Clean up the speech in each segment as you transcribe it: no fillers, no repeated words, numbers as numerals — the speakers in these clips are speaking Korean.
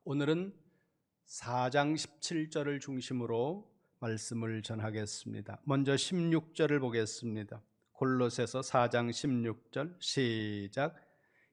오늘은 4장 17절을 중심으로 말씀을 전하겠습니다. 먼저 16절을 보겠습니다. 골로새서 4장 16절 시작.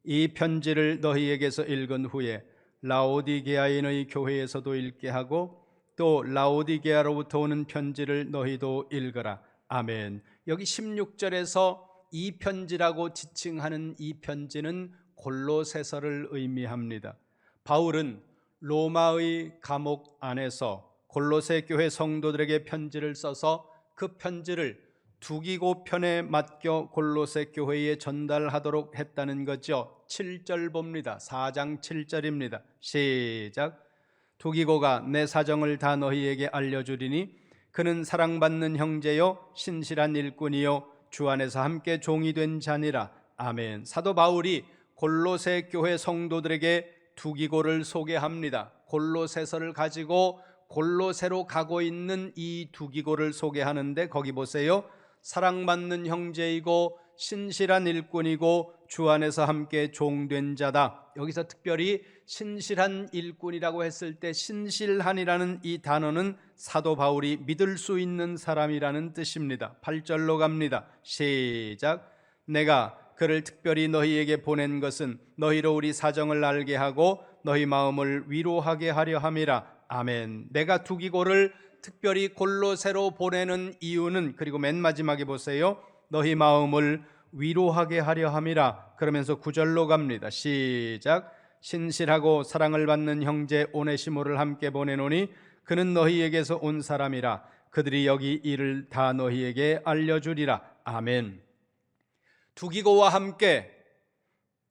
이 편지를 너희에게서 읽은 후에 라오디게아인의 교회에서도 읽게 하고 또 라오디게아로부터 오는 편지를 너희도 읽어라. 아멘. 여기 16절에서 이 편지라고 지칭하는 이 편지는 골로새서를 의미합니다. 바울은 로마의 감옥 안에서 골로새 교회 성도들에게 편지를 써서 그 편지를 두기고 편에 맡겨 골로새 교회에 전달하도록 했다는 거죠. 7절 봅니다. 4장 7절입니다. 시작. 두기고가 내 사정을 다 너희에게 알려주리니 그는 사랑받는 형제요 신실한 일꾼이요 주 안에서 함께 종이 된 자니라. 아멘. 사도 바울이 골로새 교회 성도들에게 두기고를 소개합니다. 골로새서를 가지고 골로새로 가고 있는 이 두기고를 소개하는데 거기 보세요. 사랑받는 형제이고 신실한 일꾼이고 주 안에서 함께 종된 자다. 여기서 특별히 신실한 일꾼이라고 했을 때 신실한이라는 이 단어는 사도 바울이 믿을 수 있는 사람이라는 뜻입니다. 8절로 갑니다. 시작. 내가 그를 특별히 너희에게 보낸 것은 너희로 우리 사정을 알게 하고 너희 마음을 위로하게 하려 함이라. 아멘. 내가 두기고를 특별히 골로새로 보내는 이유는, 그리고 맨 마지막에 보세요. 너희 마음을 위로하게 하려 함이라. 그러면서 9절로 갑니다. 시작. 신실하고 사랑을 받는 형제 오네시모를 함께 보내노니 그는 너희에게서 온 사람이라. 그들이 여기 일을 다 너희에게 알려주리라. 아멘. 두기고와 함께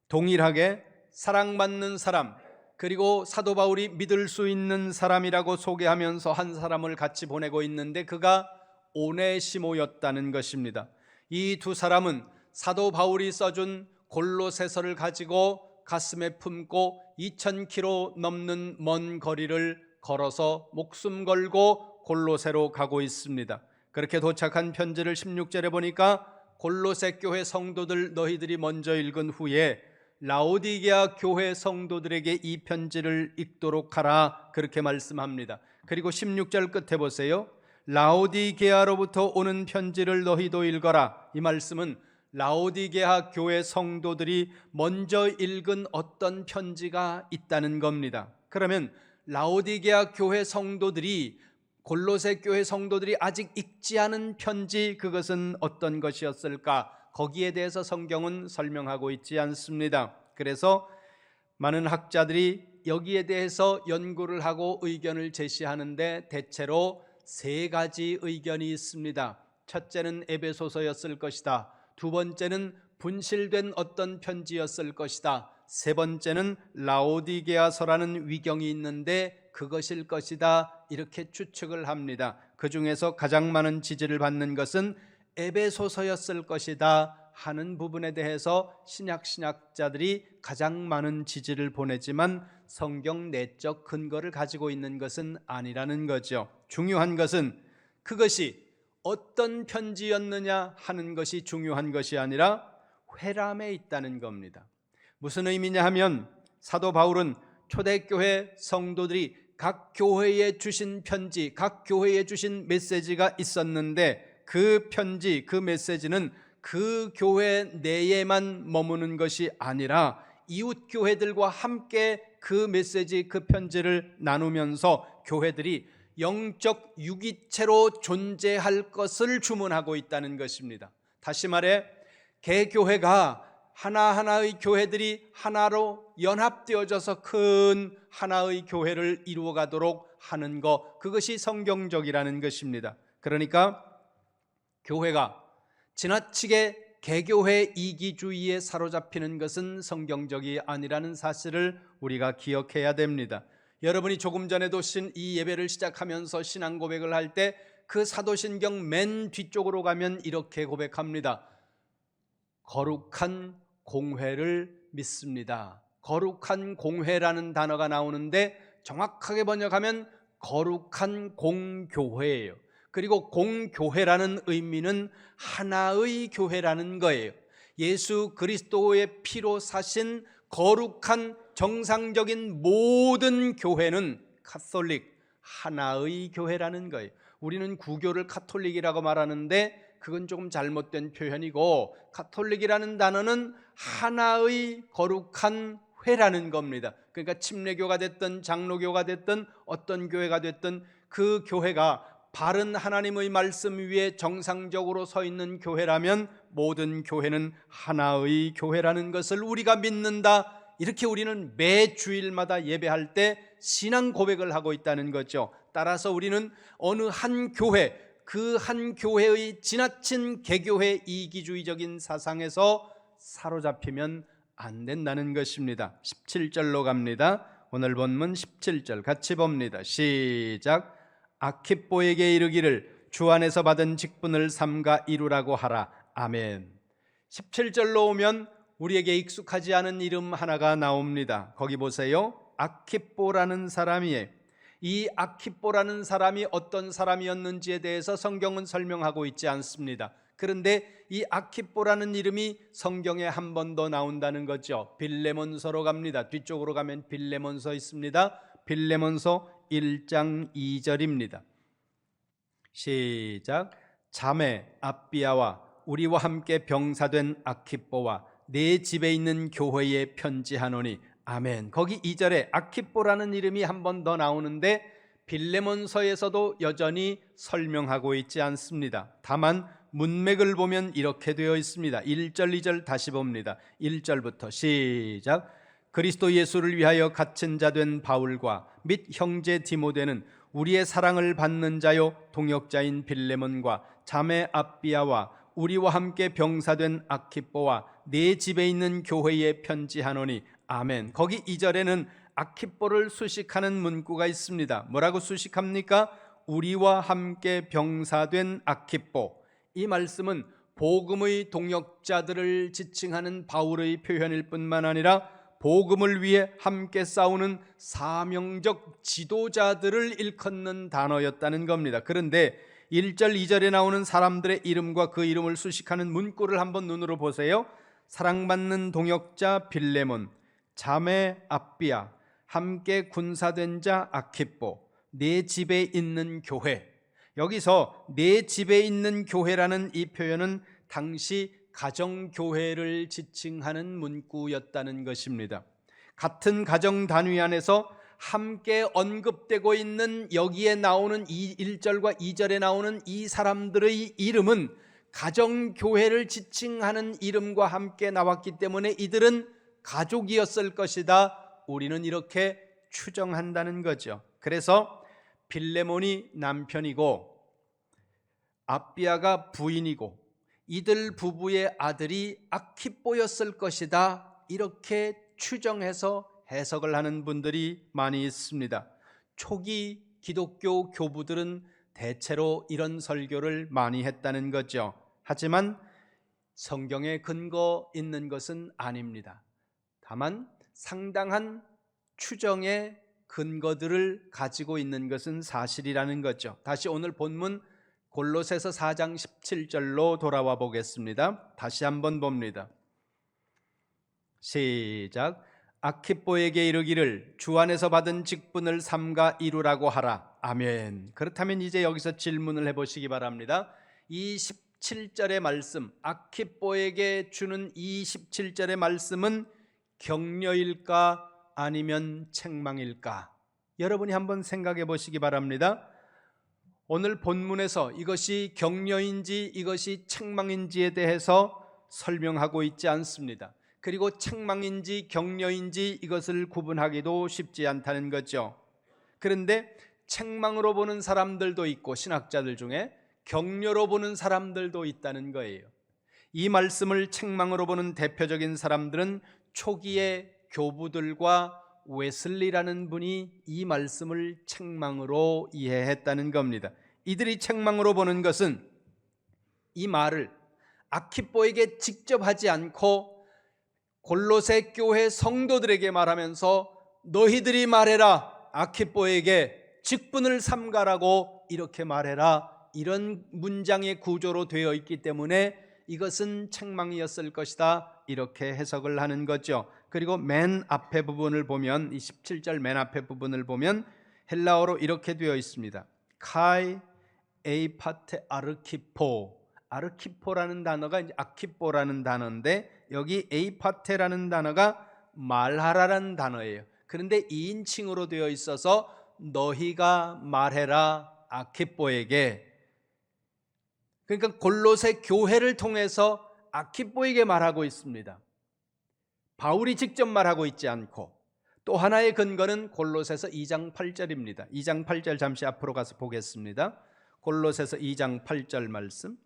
동일하게 사랑받는 사람, 그리고 사도 바울이 믿을 수 있는 사람이라고 소개하면서 한 사람을 같이 보내고 있는데 그가 오네시모였다는 것입니다. 이 두 사람은 사도 바울이 써준 골로새서를 가지고 가슴에 품고 2000km 넘는 먼 거리를 걸어서 목숨 걸고 골로새로 가고 있습니다. 그렇게 도착한 편지를 16절에 보니까 골로새 교회 성도들 너희들이 먼저 읽은 후에 라오디게아 교회 성도들에게 이 편지를 읽도록 하라, 그렇게 말씀합니다. 그리고 16절 끝에 보세요. 라오디게아로부터 오는 편지를 너희도 읽어라. 이 말씀은 라오디게아 교회 성도들이 먼저 읽은 어떤 편지가 있다는 겁니다. 그러면 라오디게아 교회 성도들이, 골로새 교회 성도들이 아직 읽지 않은 편지, 그것은 어떤 것이었을까? 거기에 대해서 성경은 설명하고 있지 않습니다. 그래서 많은 학자들이 여기에 대해서 연구를 하고 의견을 제시하는데 대체로 세 가지 의견이 있습니다. 첫째는 에베소서였을 것이다. 두 번째는 분실된 어떤 편지였을 것이다. 세 번째는 라오디게아서라는 위경이 있는데 그것일 것이다. 이렇게 추측을 합니다. 그 중에서 가장 많은 지지를 받는 것은 에베소서였을 것이다 하는 부분에 대해서 신약자들이 가장 많은 지지를 보내지만 성경 내적 근거를 가지고 있는 것은 아니라는 거죠. 중요한 것은 그것이 어떤 편지였느냐 하는 것이 중요한 것이 아니라 회람에 있다는 겁니다. 무슨 의미냐 하면 사도 바울은 초대교회 성도들이 각 교회에 주신 편지, 각 교회에 주신 메시지가 있었는데 그 편지, 그 메시지는 그 교회 내에만 머무는 것이 아니라 이웃 교회들과 함께 그 메시지, 그 편지를 나누면서 교회들이 영적 유기체로 존재할 것을 주문하고 있다는 것입니다. 다시 말해 개교회가 하나하나의 교회들이 하나로 연합되어져서 큰 하나의 교회를 이루어가도록 하는 것, 그것이 성경적이라는 것입니다. 그러니까 교회가 지나치게 개교회 이기주의에 사로잡히는 것은 성경적이 아니라는 사실을 우리가 기억해야 됩니다. 여러분이 조금 전에도 이 예배를 시작하면서 신앙 고백을 할 때 그 사도신경 맨 뒤쪽으로 가면 이렇게 고백합니다. 거룩한 공회를 믿습니다. 거룩한 공회라는 단어가 나오는데 정확하게 번역하면 거룩한 공교회예요. 그리고 공교회라는 의미는 하나의 교회라는 거예요. 예수 그리스도의 피로 사신 거룩한 정상적인 모든 교회는 카톨릭, 하나의 교회라는 거예요. 우리는 구교를 카톨릭이라고 말하는데 그건 조금 잘못된 표현이고, 카톨릭이라는 단어는 하나의 거룩한 회라는 겁니다. 그러니까 침례교가 됐든 장로교가 됐든 어떤 교회가 됐든 그 교회가 바른 하나님의 말씀 위에 정상적으로 서 있는 교회라면 모든 교회는 하나의 교회라는 것을 우리가 믿는다. 이렇게 우리는 매 주일마다 예배할 때 신앙 고백을 하고 있다는 거죠. 따라서 우리는 어느 한 교회, 그 한 교회의 지나친 개교회 이기주의적인 사상에서 사로잡히면 안 된다는 것입니다. 17절로 갑니다. 오늘 본문 17절 같이 봅니다. 시작. 아키뽀에게 이르기를 주 안에서 받은 직분을 삼가 이루라고 하라. 아멘. 17절로 오면 우리에게 익숙하지 않은 이름 하나가 나옵니다. 거기 보세요. 아키뽀라는 사람이에요. 이 아키뽀라는 사람이 어떤 사람이었는지에 대해서 성경은 설명하고 있지 않습니다. 그런데 이 아키뽀라는 이름이 성경에 한 번 더 나온다는 거죠. 빌레몬서로 갑니다. 뒤쪽으로 가면 빌레몬서 있습니다. 빌레몬서 1장 2절입니다. 시작. 자매 아비아와 우리와 함께 병사된 아키뽀와 내 집에 있는 교회에 편지하노니. 아멘. 거기 2절에 아키뽀라는 이름이 한 번 더 나오는데 빌레몬서에서도 여전히 설명하고 있지 않습니다. 다만 문맥을 보면 이렇게 되어 있습니다. 1절 2절 다시 봅니다. 1절부터 시작. 그리스도 예수를 위하여 갇힌 자 된 바울과 및 형제 디모데는 우리의 사랑을 받는 자요 동역자인 빌레몬과 자매 아비아와 우리와 함께 병사된 아키뽀와 내 집에 있는 교회에 편지하노니. 아멘. 거기 2절에는 아키뽀를 수식하는 문구가 있습니다. 뭐라고 수식합니까? 우리와 함께 병사된 아키뽀. 이 말씀은 복음의 동역자들을 지칭하는 바울의 표현일 뿐만 아니라 복음을 위해 함께 싸우는 사명적 지도자들을 일컫는 단어였다는 겁니다. 그런데 1절 2절에 나오는 사람들의 이름과 그 이름을 수식하는 문구를 한번 눈으로 보세요. 사랑받는 동역자 빌레몬, 자매 아비아, 함께 군사된 자 아키뽀, 내 집에 있는 교회. 여기서 내 집에 있는 교회라는 이 표현은 당시 가정교회를 지칭하는 문구였다는 것입니다. 같은 가정 단위 안에서 함께 언급되고 있는 여기에 나오는 이 1절과 2절에 나오는 이 사람들의 이름은 가정교회를 지칭하는 이름과 함께 나왔기 때문에 이들은 가족이었을 것이다. 우리는 이렇게 추정한다는 거죠. 그래서 빌레몬이 남편이고 아비아가 부인이고 이들 부부의 아들이 아키뽀였을 것이다. 이렇게 추정해서 해석을 하는 분들이 많이 있습니다. 초기 기독교 교부들은 대체로 이런 설교를 많이 했다는 거죠. 하지만 성경에 근거 있는 것은 아닙니다. 다만 상당한 추정의 근거들을 가지고 있는 것은 사실이라는 거죠. 다시 오늘 본문 골로새서 4장 17절로 돌아와 보겠습니다. 다시 한번 봅니다. 시작. 아키뽀에게 이르기를 주 안에서 받은 직분을 삼가 이루라고 하라. 아멘. 그렇다면 이제 여기서 질문을 해보시기 바랍니다. 이 17절의 말씀, 아키뽀에게 주는 이 17절의 말씀은 격려일까 아니면 책망일까? 여러분이 한번 생각해 보시기 바랍니다. 오늘 본문에서 이것이 격려인지 이것이 책망인지에 대해서 설명하고 있지 않습니다. 그리고 책망인지 격려인지 이것을 구분하기도 쉽지 않다는 거죠. 그런데 책망으로 보는 사람들도 있고 신학자들 중에 격려로 보는 사람들도 있다는 거예요. 이 말씀을 책망으로 보는 대표적인 사람들은 초기의 교부들과 웨슬리라는 분이 이 말씀을 책망으로 이해했다는 겁니다. 이들이 책망으로 보는 것은 이 말을 아키뽀에게 직접 하지 않고 골로새 교회 성도들에게 말하면서 너희들이 말해라, 아키뽀에게 직분을 삼가라고 이렇게 말해라, 이런 문장의 구조로 되어 있기 때문에 이것은 책망이었을 것이다, 이렇게 해석을 하는 거죠. 그리고 맨 앞에 부분을 보면, 이 17절 맨 앞에 부분을 보면 헬라어로 이렇게 되어 있습니다. 카이 에이파테 아르키포. 아르키포라는 단어가 이제 아키포라는 단어인데, 여기 에이파테라는 단어가 말하라라는 단어예요. 그런데 2인칭으로 되어 있어서 너희가 말해라 아키포에게. 그러니까 골로새 교회를 통해서 아키포에게 말하고 있습니다. 바울이 직접 말하고 있지 않고. 또 하나의 근거는 골로새서 2장 8절입니다. 2장 8절 잠시 앞으로 가서 보겠습니다. 골로새서 2장 8절 말씀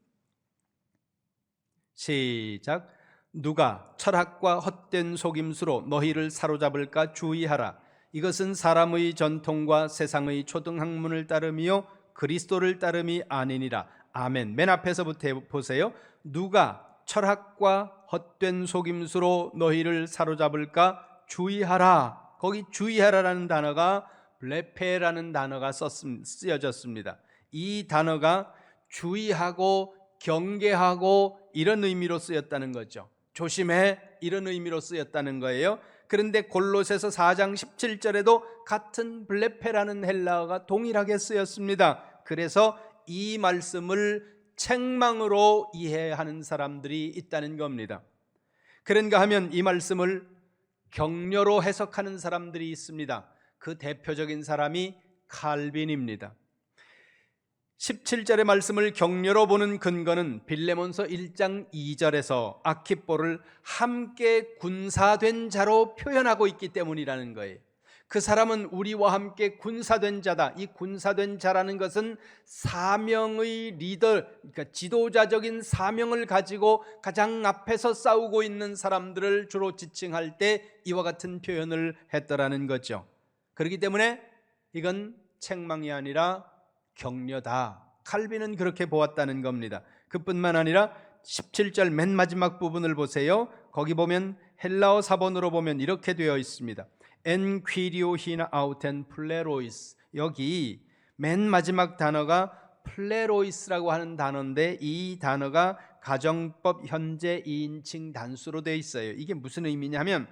시작. 누가 철학과 헛된 속임수로 너희를 사로잡을까 주의하라. 이것은 사람의 전통과 세상의 초등학문을 따름이요 그리스도를 따름이 아니니라. 아멘. 맨 앞에서부터 보세요. 누가 철학과 헛된 속임수로 너희를 사로잡을까 주의하라. 거기 주의하라라는 단어가 블레페라는 단어가 쓰여졌습니다. 이 단어가 주의하고 경계하고 이런 의미로 쓰였다는 거죠. 조심해, 이런 의미로 쓰였다는 거예요. 그런데 골로새서 4장 17절에도 같은 블레페라는 헬라어가 동일하게 쓰였습니다. 그래서 이 말씀을 책망으로 이해하는 사람들이 있다는 겁니다. 그런가 하면 이 말씀을 격려로 해석하는 사람들이 있습니다. 그 대표적인 사람이 칼빈입니다. 17절의 말씀을 격려로 보는 근거는 빌레몬서 1장 2절에서 아키포를 함께 군사된 자로 표현하고 있기 때문이라는 거예요. 그 사람은 우리와 함께 군사된 자다. 이 군사된 자라는 것은 사명의 리더, 그러니까 지도자적인 사명을 가지고 가장 앞에서 싸우고 있는 사람들을 주로 지칭할 때 이와 같은 표현을 했더라는 거죠. 그렇기 때문에 이건 책망이 아니라 격려다. 칼빈은 그렇게 보았다는 겁니다. 그뿐만 아니라 17절 맨 마지막 부분을 보세요. 거기 보면 헬라어 사본으로 보면 이렇게 되어 있습니다. En quirio hina auten plerois. 여기 맨 마지막 단어가 플레로이스라고 하는 단어인데, 이 단어가 가정법 현재 2인칭 단수로 되어 있어요. 이게 무슨 의미냐면,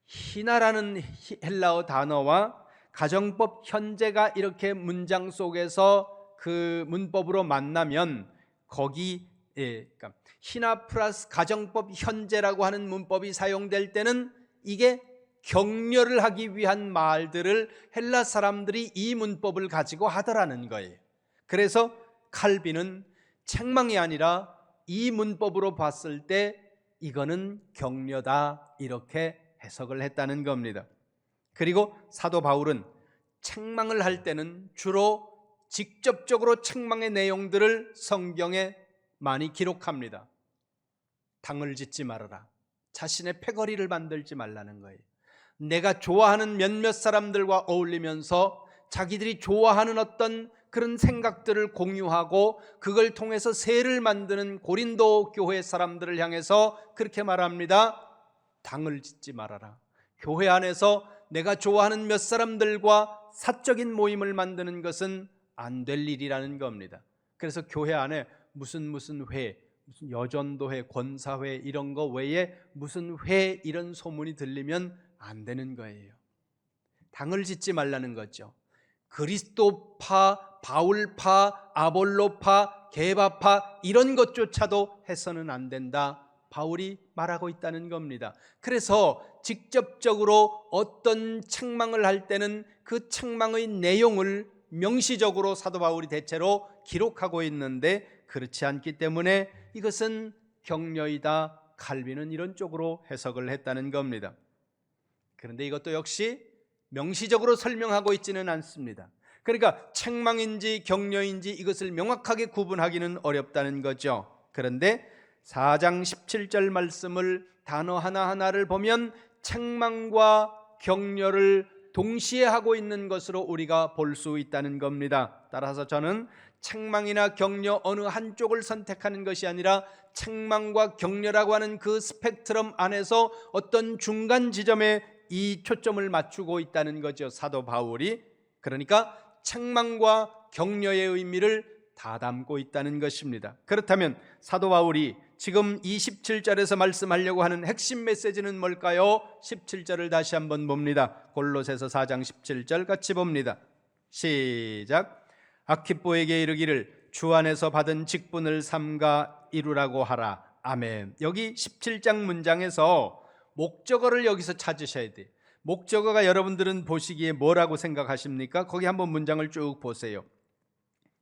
히나라는 헬라어 단어와 가정법 현재가 이렇게 문장 속에서 그 문법으로 만나면 거기 그러니까 히나 플러스 가정법 현재라고 하는 문법이 사용될 때는 이게 격려를 하기 위한 말들을 헬라 사람들이 이 문법을 가지고 하더라는 거예요. 그래서 칼빈은 책망이 아니라 이 문법으로 봤을 때 이거는 격려다, 이렇게 해석을 했다는 겁니다. 그리고 사도 바울은 책망을 할 때는 주로 직접적으로 책망의 내용들을 성경에 많이 기록합니다. 당을 짓지 말아라. 자신의 패거리를 만들지 말라는 거예요. 내가 좋아하는 몇몇 사람들과 어울리면서 자기들이 좋아하는 어떤 그런 생각들을 공유하고 그걸 통해서 세를 만드는 고린도 교회 사람들을 향해서 그렇게 말합니다. 당을 짓지 말아라. 교회 안에서 내가 좋아하는 몇 사람들과 사적인 모임을 만드는 것은 안 될 일이라는 겁니다. 그래서 교회 안에 무슨 회, 무슨 여전도회, 권사회 이런 거 외에 무슨 회 이런 소문이 들리면 안 되는 거예요. 당을 짓지 말라는 거죠. 그리스도파, 바울파, 아볼로파, 게바파 이런 것조차도 해서는 안 된다. 바울이 말하고 있다는 겁니다. 그래서 직접적으로 어떤 책망을 할 때는 그 책망의 내용을 명시적으로 사도 바울이 대체로 기록하고 있는데, 그렇지 않기 때문에 이것은 격려이다. 칼빈은 이런 쪽으로 해석을 했다는 겁니다. 그런데 이것도 역시 명시적으로 설명하고 있지는 않습니다. 그러니까 책망인지 격려인지 이것을 명확하게 구분하기는 어렵다는 거죠. 그런데 4장 17절 말씀을 단어 하나하나를 보면 책망과 격려를 동시에 하고 있는 것으로 우리가 볼 수 있다는 겁니다. 따라서 저는 책망이나 격려 어느 한쪽을 선택하는 것이 아니라 책망과 격려라고 하는 그 스펙트럼 안에서 어떤 중간 지점에 이 초점을 맞추고 있다는 거죠, 사도 바울이. 그러니까 책망과 격려의 의미를 다 담고 있다는 것입니다. 그렇다면 사도 바울이 지금 이 17절에서 말씀하려고 하는 핵심 메시지는 뭘까요? 17절을 다시 한번 봅니다. 골로새서 4장 17절 같이 봅니다. 시작. 아키뽀에게 이르기를 주 안에서 받은 직분을 삼가 이루라고 하라. 아멘. 여기 17장 문장에서 목적어를 여기서 찾으셔야 돼요. 목적어가 여러분들은 보시기에 뭐라고 생각하십니까? 거기 한번 문장을 쭉 보세요.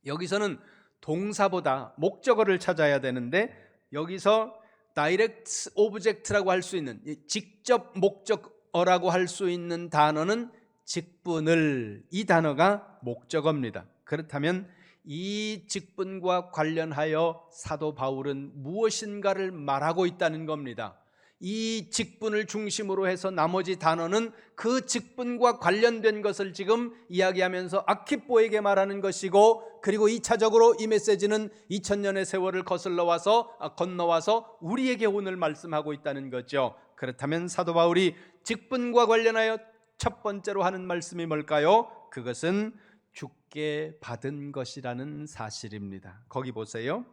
여기서는 동사보다 목적어를 찾아야 되는데 여기서 direct object라고 할 수 있는 직접 목적어라고 할 수 있는 단어는 직분을, 이 단어가 목적어입니다. 그렇다면 이 직분과 관련하여 사도 바울은 무엇인가를 말하고 있다는 겁니다. 이 직분을 중심으로 해서 나머지 단어는 그 직분과 관련된 것을 지금 이야기하면서 아키뽀에게 말하는 것이고, 그리고 2차적으로 이 메시지는 2000년의 세월을 건너와서 우리에게 오늘 말씀하고 있다는 거죠. 그렇다면 사도 바울이 직분과 관련하여 첫 번째로 하는 말씀이 뭘까요? 그것은 주께 받은 것이라는 사실입니다. 거기 보세요.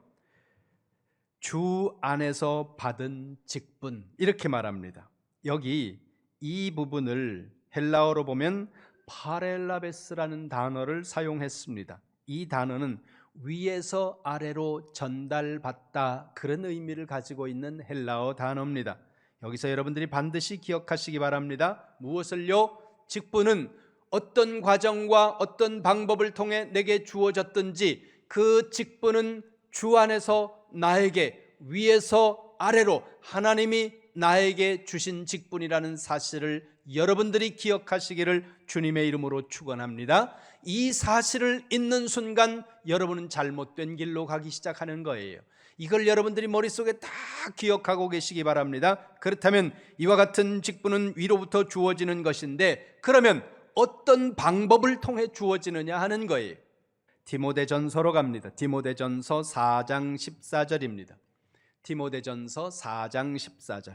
주 안에서 받은 직분, 이렇게 말합니다. 여기 이 부분을 헬라어로 보면 파렐라베스라는 단어를 사용했습니다. 이 단어는 위에서 아래로 전달받다, 그런 의미를 가지고 있는 헬라어 단어입니다. 여기서 여러분들이 반드시 기억하시기 바랍니다. 무엇을요? 직분은 어떤 과정과 어떤 방법을 통해 내게 주어졌든지 그 직분은 주 안에서 나에게, 위에서 아래로 하나님이 나에게 주신 직분이라는 사실을 여러분들이 기억하시기를 주님의 이름으로 축원합니다. 이 사실을 잊는 순간 여러분은 잘못된 길로 가기 시작하는 거예요. 이걸 여러분들이 머릿속에 다 기억하고 계시기 바랍니다. 그렇다면 이와 같은 직분은 위로부터 주어지는 것인데, 그러면 어떤 방법을 통해 주어지느냐 하는 거예요. 디모데전서로 갑니다. 디모데전서 4장 14절입니다. 디모데전서 4장 14절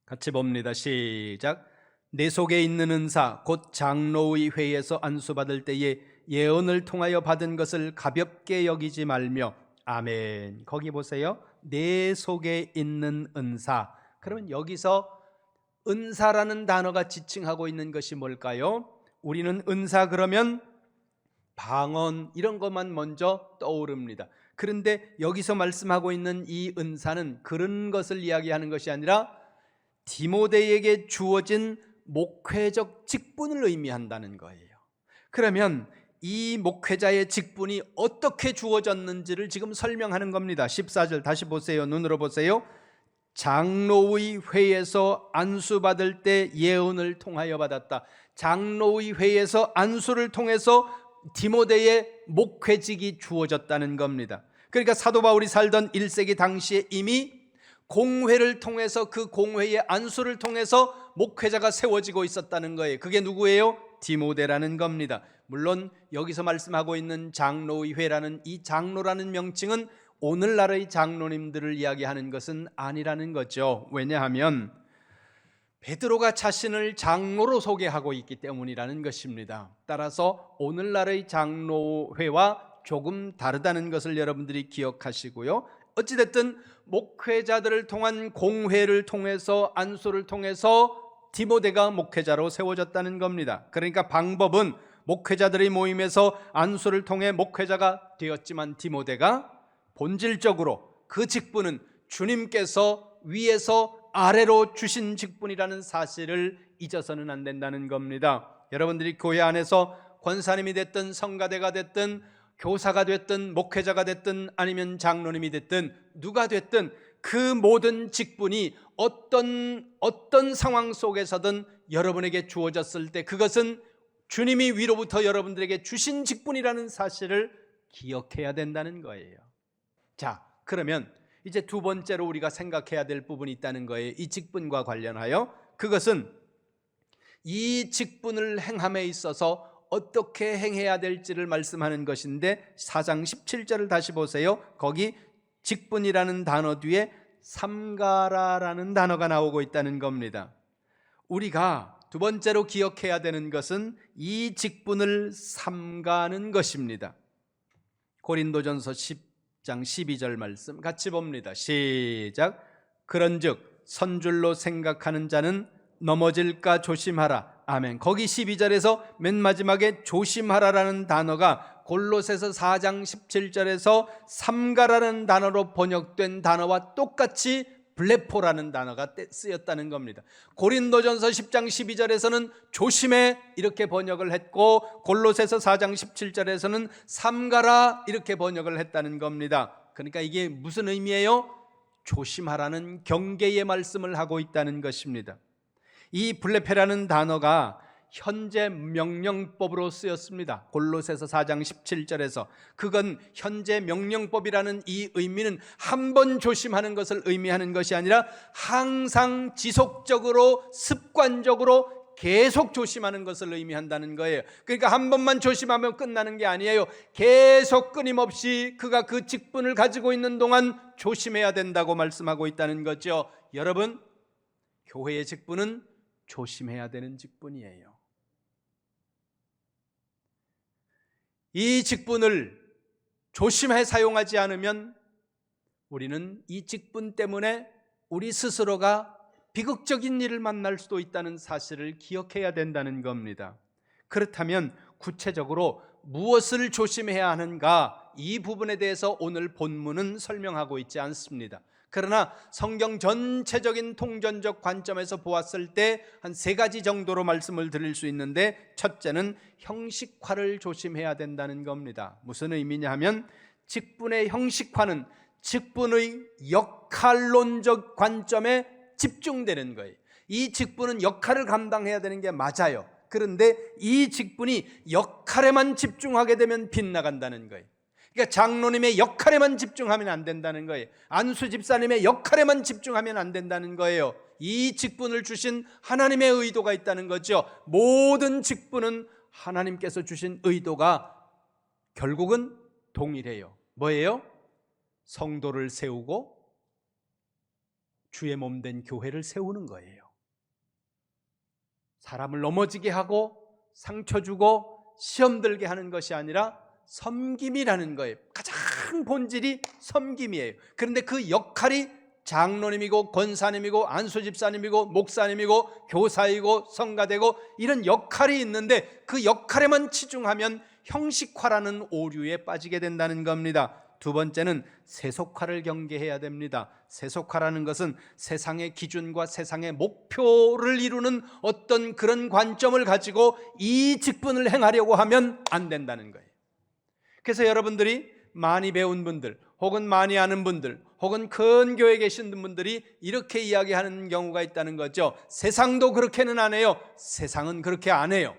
같이 봅니다. 시작. 내 속에 있는 은사 곧 장로의 회에서 안수받을 때에 예언을 통하여 받은 것을 가볍게 여기지 말며. 아멘. 거기 보세요. 내 속에 있는 은사. 그러면 여기서 은사라는 단어가 지칭하고 있는 것이 뭘까요? 우리는 은사 그러면 방언 이런 것만 먼저 떠오릅니다. 그런데 여기서 말씀하고 있는 이 은사는 그런 것을 이야기하는 것이 아니라 디모데에게 주어진 목회적 직분을 의미한다는 거예요. 그러면 이 목회자의 직분이 어떻게 주어졌는지를 지금 설명하는 겁니다. 14절 다시 보세요. 눈으로 보세요. 장로의 회에서 안수받을 때 예언을 통하여 받았다. 장로의 회에서 안수를 통해서 디모데의 목회직이 주어졌다는 겁니다. 그러니까 사도 바울이 살던 1세기 당시에 이미 공회를 통해서, 그 공회의 안수를 통해서 목회자가 세워지고 있었다는 거예요. 그게 누구예요? 디모데라는 겁니다. 물론 여기서 말씀하고 있는 장로의 회라는 이 장로라는 명칭은 오늘날의 장로님들을 이야기하는 것은 아니라는 거죠. 왜냐하면 베드로가 자신을 장로로 소개하고 있기 때문이라는 것입니다. 따라서 오늘날의 장로회와 조금 다르다는 것을 여러분들이 기억하시고요. 어찌됐든 목회자들을 통한 공회를 통해서, 안수를 통해서 디모데가 목회자로 세워졌다는 겁니다. 그러니까 방법은 목회자들의 모임에서 안수를 통해 목회자가 되었지만 디모데가 본질적으로 그 직분은 주님께서 위에서 아래로 주신 직분이라는 사실을 잊어서는 안 된다는 겁니다. 여러분들이 교회 안에서 권사님이 됐든 성가대가 됐든 교사가 됐든 목회자가 됐든 아니면 장로님이 됐든 누가 됐든 그 모든 직분이 어떤 상황 속에서든 여러분에게 주어졌을 때 그것은 주님이 위로부터 여러분들에게 주신 직분이라는 사실을 기억해야 된다는 거예요. 자, 그러면 이제 두 번째로 우리가 생각해야 될 부분이 있다는 거예요. 이 직분과 관련하여. 그것은 이 직분을 행함에 있어서 어떻게 행해야 될지를 말씀하는 것인데 4장 17절을 다시 보세요. 거기 직분이라는 단어 뒤에 삼가라라는 단어가 나오고 있다는 겁니다. 우리가 두 번째로 기억해야 되는 것은 이 직분을 삼가는 것입니다. 고린도전서 10장 12절 말씀 같이 봅니다. 시작. 그런즉 선줄로 생각하는 자는 넘어질까 조심하라. 아멘. 거기 12절에서 맨 마지막에 조심하라라는 단어가 골로새서 4장 17절에서 삼가라는 단어로 번역된 단어와 똑같이 블레포라는 단어가 쓰였다는 겁니다. 고린도전서 10장 12절에서는 조심해 이렇게 번역을 했고 골로새서 4장 17절에서는 삼가라 이렇게 번역을 했다는 겁니다. 그러니까 이게 무슨 의미예요? 조심하라는 경계의 말씀을 하고 있다는 것입니다. 이 블레페라는 단어가 현재 명령법으로 쓰였습니다. 골로새서 4장 17절에서 그건 현재 명령법이라는 이 의미는 한 번 조심하는 것을 의미하는 것이 아니라 항상 지속적으로 습관적으로 계속 조심하는 것을 의미한다는 거예요. 그러니까 한 번만 조심하면 끝나는 게 아니에요. 계속 끊임없이 그가 그 직분을 가지고 있는 동안 조심해야 된다고 말씀하고 있다는 거죠. 여러분, 교회의 직분은 조심해야 되는 직분이에요. 이 직분을 조심해 사용하지 않으면 우리는 이 직분 때문에 우리 스스로가 비극적인 일을 만날 수도 있다는 사실을 기억해야 된다는 겁니다. 그렇다면 구체적으로 무엇을 조심해야 하는가, 이 부분에 대해서 오늘 본문은 설명하고 있지 않습니다. 그러나 성경 전체적인 통전적 관점에서 보았을 때 한 3가지 정도로 말씀을 드릴 수 있는데, 첫째는 형식화를 조심해야 된다는 겁니다. 무슨 의미냐 하면 직분의 형식화는 직분의 역할론적 관점에 집중되는 거예요. 이 직분은 역할을 감당해야 되는 게 맞아요. 그런데 이 직분이 역할에만 집중하게 되면 빗나간다는 거예요. 그러니까 장로님의 역할에만 집중하면 안 된다는 거예요. 안수 집사님의 역할에만 집중하면 안 된다는 거예요. 이 직분을 주신 하나님의 의도가 있다는 거죠. 모든 직분은 하나님께서 주신 의도가 결국은 동일해요. 뭐예요? 성도를 세우고 주의 몸 된 교회를 세우는 거예요. 사람을 넘어지게 하고 상처 주고 시험 들게 하는 것이 아니라 섬김이라는 거예요. 가장 본질이 섬김이에요. 그런데 그 역할이 장로님이고 권사님이고 안수집사님이고 목사님이고 교사이고 성가대고 이런 역할이 있는데 그 역할에만 치중하면 형식화라는 오류에 빠지게 된다는 겁니다. 두 번째는 세속화를 경계해야 됩니다. 세속화라는 것은 세상의 기준과 세상의 목표를 이루는 어떤 그런 관점을 가지고 이 직분을 행하려고 하면 안 된다는 거예요. 그래서 여러분들이 많이 배운 분들 혹은 많이 아는 분들 혹은 큰 교회에 계신 분들이 이렇게 이야기하는 경우가 있다는 거죠. 세상도 그렇게는 안 해요. 세상은 그렇게 안 해요.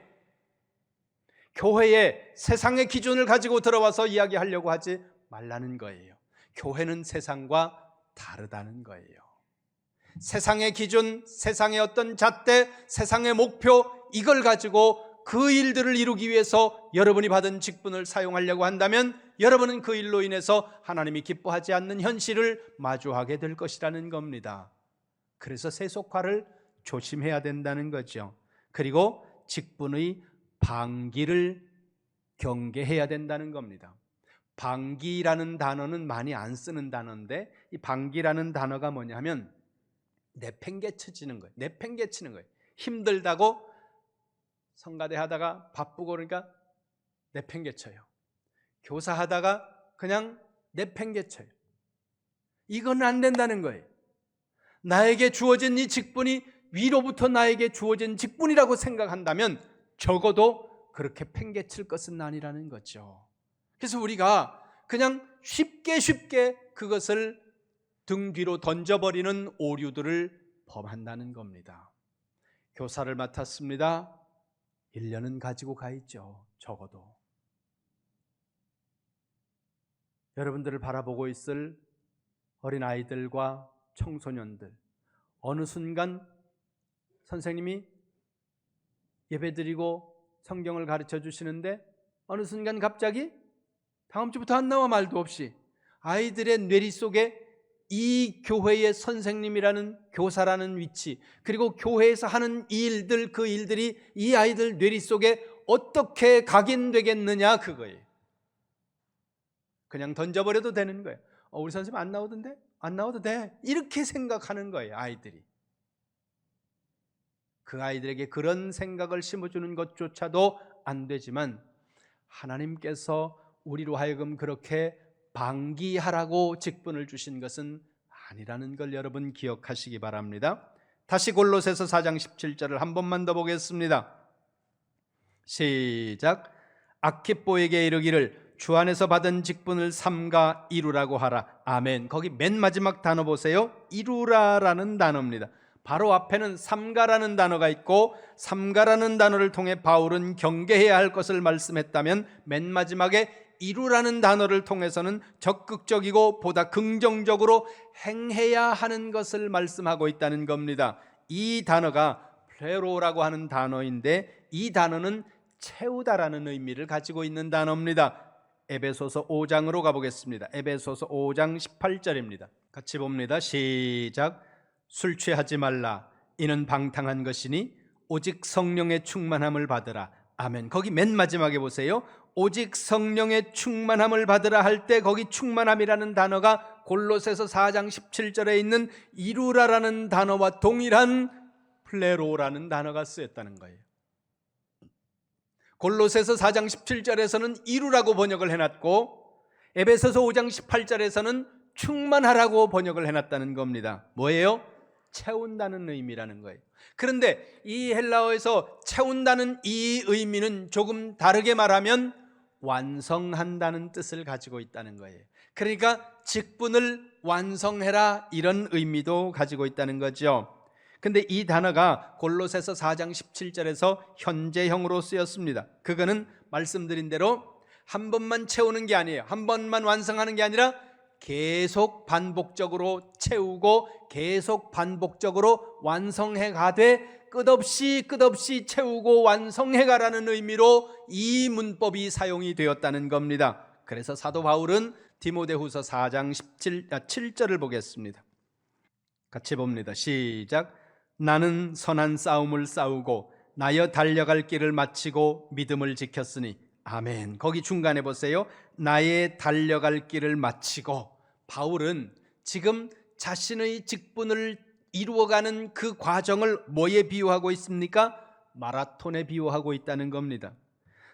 교회에 세상의 기준을 가지고 들어와서 이야기하려고 하지 말라는 거예요. 교회는 세상과 다르다는 거예요. 세상의 기준, 세상의 어떤 잣대, 세상의 목표, 이걸 가지고 그 일들을 이루기 위해서 여러분이 받은 직분을 사용하려고 한다면 여러분은 그 일로 인해서 하나님이 기뻐하지 않는 현실을 마주하게 될 것이라는 겁니다. 그래서 세속화를 조심해야 된다는 거죠. 그리고 직분의 방기를 경계해야 된다는 겁니다. 방기라는 단어는 많이 안 쓰는 단어인데, 이 방기라는 단어가 뭐냐면 내팽개쳐지는 거예요. 내팽개치는 거예요. 힘들다고 성가대 하다가 바쁘고 그러니까 내팽개쳐요. 교사하다가 그냥 내팽개쳐요. 이건 안 된다는 거예요. 나에게 주어진 이 직분이 위로부터 나에게 주어진 직분이라고 생각한다면 적어도 그렇게 팽개칠 것은 아니라는 거죠. 그래서 우리가 그냥 쉽게 그것을 등 뒤로 던져버리는 오류들을 범한다는 겁니다. 교사를 맡았습니다. 1년은 가지고 가 있죠. 적어도. 여러분들을 바라보고 있을 어린아이들과 청소년들, 어느 순간 선생님이 예배드리고 성경을 가르쳐 주시는데 어느 순간 갑자기 다음 주부터 안 나와 말도 없이 아이들의 뇌리 속에 이 교회의 선생님이라는 교사라는 위치, 그리고 교회에서 하는 일들, 그 일들이 이 아이들 뇌리 속에 어떻게 각인되겠느냐, 그거예요. 그냥 던져버려도 되는 거예요. 우리 선생님 안 나오던데? 안 나와도 돼. 이렇게 생각하는 거예요, 아이들이. 그 아이들에게 그런 생각을 심어주는 것조차도 안 되지만 하나님께서 우리로 하여금 그렇게 방기하라고 직분을 주신 것은 아니라는 걸 여러분 기억하시기 바랍니다. 다시 골로새서 4장 17절을 한 번만 더 보겠습니다. 시작. 아키뽀에게 이르기를 주 안에서 받은 직분을 삼가 이루라고 하라. 아멘. 거기 맨 마지막 단어 보세요. 이루라라는 단어입니다. 바로 앞에는 삼가라는 단어가 있고 삼가라는 단어를 통해 바울은 경계해야 할 것을 말씀했다면 맨 마지막에 이루라는 단어를 통해서는 적극적이고 보다 긍정적으로 행해야 하는 것을 말씀하고 있다는 겁니다. 이 단어가 플레로라고 하는 단어인데 이 단어는 채우다라는 의미를 가지고 있는 단어입니다. 에베소서 5장으로 가보겠습니다. 에베소서 5장 18절입니다. 같이 봅니다. 시작. 술 취하지 말라. 이는 방탕한 것이니 오직 성령의 충만함을 받으라. 아멘. 거기 맨 마지막에 보세요. 오직 성령의 충만함을 받으라 할 때 거기 충만함이라는 단어가 골로새서 4장 17절에 있는 이루라라는 단어와 동일한 플레로라는 단어가 쓰였다는 거예요. 골로새서 4장 17절에서는 이루라고 번역을 해놨고 에베소서 5장 18절에서는 충만하라고 번역을 해놨다는 겁니다. 뭐예요? 채운다는 의미라는 거예요. 그런데 이 헬라어에서 채운다는 이 의미는 조금 다르게 말하면 완성한다는 뜻을 가지고 있다는 거예요. 그러니까 직분을 완성해라 이런 의미도 가지고 있다는 거죠. 근데 이 단어가 골로새서 4장 17절에서 현재형으로 쓰였습니다. 그거는 말씀드린 대로 한 번만 채우는 게 아니에요. 한 번만 완성하는 게 아니라 계속 반복적으로 채우고 계속 반복적으로 완성해 가되 끝없이 채우고 wan성해 가라는 의미로 이 문법이 사용이 되었다는 겁니다. 그래서 사도 바울은 디모데후서 4장 7절을 보겠습니다. 같이 봅니다. 시작. 나는 선한 싸움을 싸우고 나여 달려갈 길을 마치고 믿음을 지켰으니. 아멘. 거기 중간에 보세요. 나의 달려갈 길을 마치고. 바울은 지금 자신의 직분을 이루어가는 그 과정을 뭐에 비유하고 있습니까? 마라톤에 비유하고 있다는 겁니다.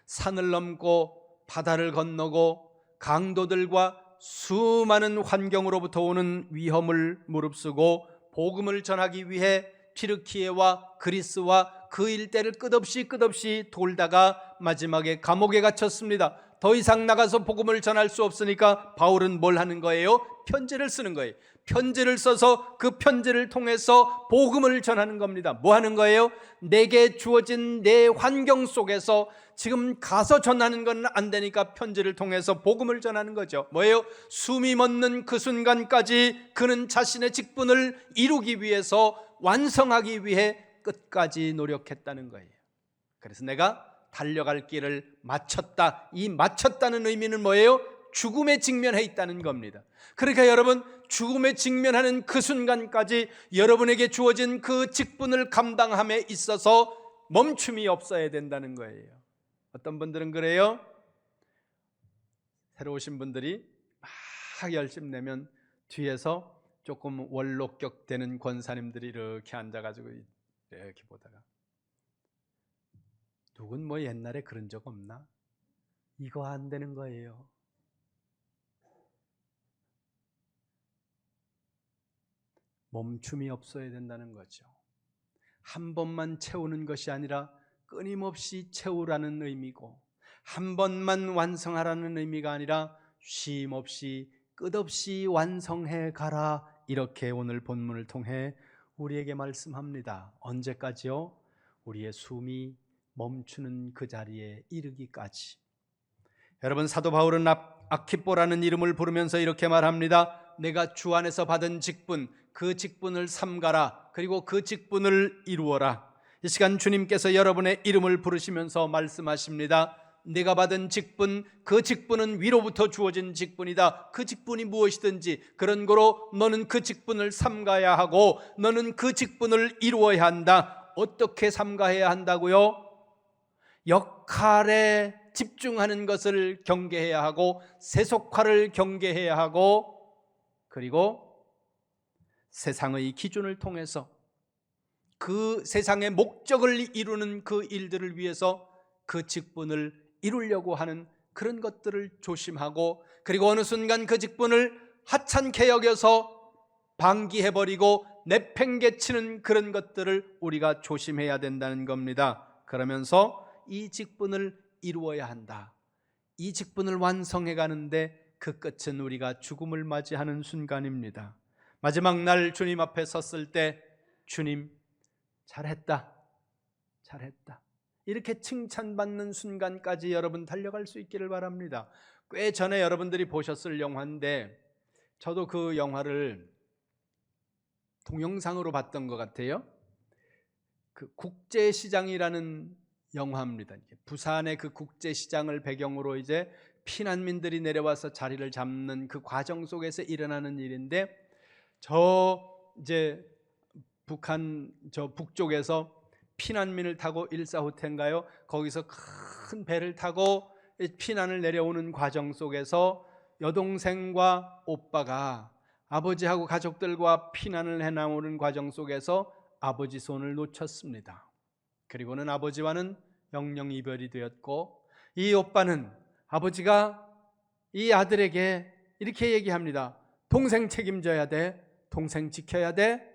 산을 넘고 바다를 건너고 강도들과 수많은 환경으로부터 오는 위험을 무릅쓰고 복음을 전하기 위해 튀르키예와 그리스와 그 일대를 끝없이 돌다가 마지막에 감옥에 갇혔습니다. 더 이상 나가서 복음을 전할 수 없으니까 바울은 뭘 하는 거예요? 편지를 쓰는 거예요. 편지를 써서 그 편지를 통해서 복음을 전하는 겁니다. 뭐 하는 거예요? 내게 주어진 내 환경 속에서 지금 가서 전하는 건 안 되니까 편지를 통해서 복음을 전하는 거죠. 뭐예요? 숨이 멎는 그 순간까지 그는 자신의 직분을 이루기 위해서 완성하기 위해 끝까지 노력했다는 거예요. 그래서 내가 달려갈 길을 마쳤다. 이 마쳤다는 의미는 뭐예요? 죽음에 직면해 있다는 겁니다. 그러니까 여러분, 죽음에 직면하는 그 순간까지 여러분에게 주어진 그 직분을 감당함에 있어서 멈춤이 없어야 된다는 거예요. 어떤 분들은 그래요? 새로 오신 분들이 막 열심 내면 뒤에서 조금 원록격 되는 권사님들이 이렇게 앉아가지고 이렇게 보다가 누군 뭐 옛날에 그런 적 없나? 이거 안 되는 거예요. 멈춤이 없어야 된다는 거죠. 한 번만 채우는 것이 아니라 끊임없이 채우라는 의미고, 한 번만 완성하라는 의미가 아니라 쉼 없이 끝없이 완성해 가라. 이렇게 오늘 본문을 통해 우리에게 말씀합니다. 언제까지요? 우리의 숨이 멈추는 그 자리에 이르기까지. 여러분, 사도 바울은 아키뽀라는 이름을 부르면서 이렇게 말합니다. 내가 주 안에서 받은 직분, 그 직분을 삼가라. 그리고 그 직분을 이루어라. 이 시간 주님께서 여러분의 이름을 부르시면서 말씀하십니다. 내가 받은 직분, 그 직분은 위로부터 주어진 직분이다. 그 직분이 무엇이든지 그런 거로 너는 그 직분을 삼가야 하고 너는 그 직분을 이루어야 한다. 어떻게 삼가해야 한다고요? 역할에 집중하는 것을 경계해야 하고 세속화를 경계해야 하고 그리고 세상의 기준을 통해서 그 세상의 목적을 이루는 그 일들을 위해서 그 직분을 이루려고 하는 그런 것들을 조심하고 그리고 어느 순간 그 직분을 하찮게 여겨서 방기해버리고 내팽개치는 그런 것들을 우리가 조심해야 된다는 겁니다. 그러면서 이 직분을 이루어야 한다. 이 직분을 완성해 가는데 그 끝은 우리가 죽음을 맞이하는 순간입니다. 마지막 날 주님 앞에 섰을 때 주님 잘했다, 잘했다 이렇게 칭찬받는 순간까지 여러분 달려갈 수 있기를 바랍니다. 꽤 전에 여러분들이 보셨을 영화인데 저도 그 영화를 동영상으로 봤던 것 같아요. 그 국제시장이라는 영화입니다. 부산의 그 국제시장을 배경으로 이제 피난민들이 내려와서 자리를 잡는 그 과정 속에서 일어나는 일인데 이제 북한 북쪽에서 피난민을 타고 일사후퇴인가요? 거기서 큰 배를 타고 피난을 내려오는 과정 속에서 여동생과 오빠가 아버지하고 가족들과 피난을 해나오는 과정 속에서 아버지 손을 놓쳤습니다. 그리고는 아버지와는 영영 이별이 되었고 이 오빠는 아버지가 이 아들에게 이렇게 얘기합니다. 동생 책임져야 돼. 동생 지켜야 돼.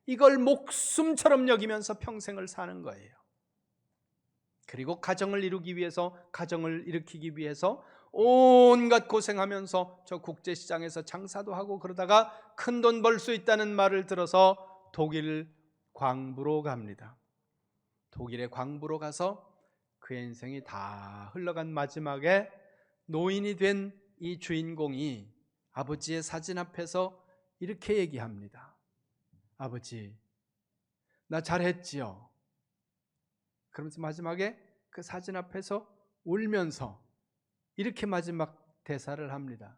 이걸 목숨처럼 여기면서 평생을 사는 거예요. 그리고 가정을 이루기 위해서 가정을 일으키기 위해서 온갖 고생하면서 저 국제시장에서 장사도 하고 그러다가 큰 돈 벌 수 있다는 말을 들어서 독일 광부로 갑니다. 독일의 광부로 가서 그의 인생이 다 흘러간 마지막에 노인이 된 이 주인공이 아버지의 사진 앞에서 이렇게 얘기합니다. 아버지, 나 잘했지요. 그러면서 마지막에 그 사진 앞에서 울면서 이렇게 마지막 대사를 합니다.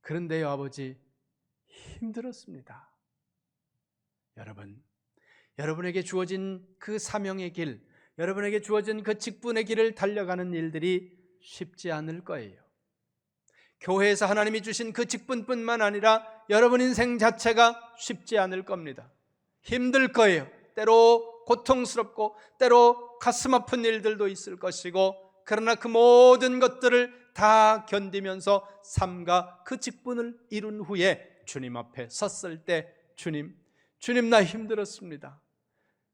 그런데요, 아버지, 힘들었습니다. 여러분, 여러분에게 주어진 그 사명의 길, 여러분에게 주어진 그 직분의 길을 달려가는 일들이 쉽지 않을 거예요. 교회에서 하나님이 주신 그 직분뿐만 아니라 여러분 인생 자체가 쉽지 않을 겁니다. 힘들 거예요. 때로 고통스럽고 때로 가슴 아픈 일들도 있을 것이고 그러나 그 모든 것들을 다 견디면서 삶과 그 직분을 이룬 후에 주님 앞에 섰을 때 주님 나 힘들었습니다.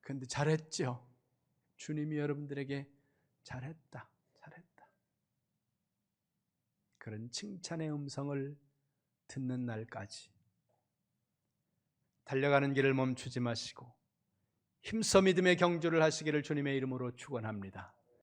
그런데 잘했죠. 주님이 여러분들에게 잘했다. 그런 칭찬의 음성을 듣는 날까지 달려가는 길을 멈추지 마시고 힘써 믿음의 경주를 하시기를 주님의 이름으로 축원합니다.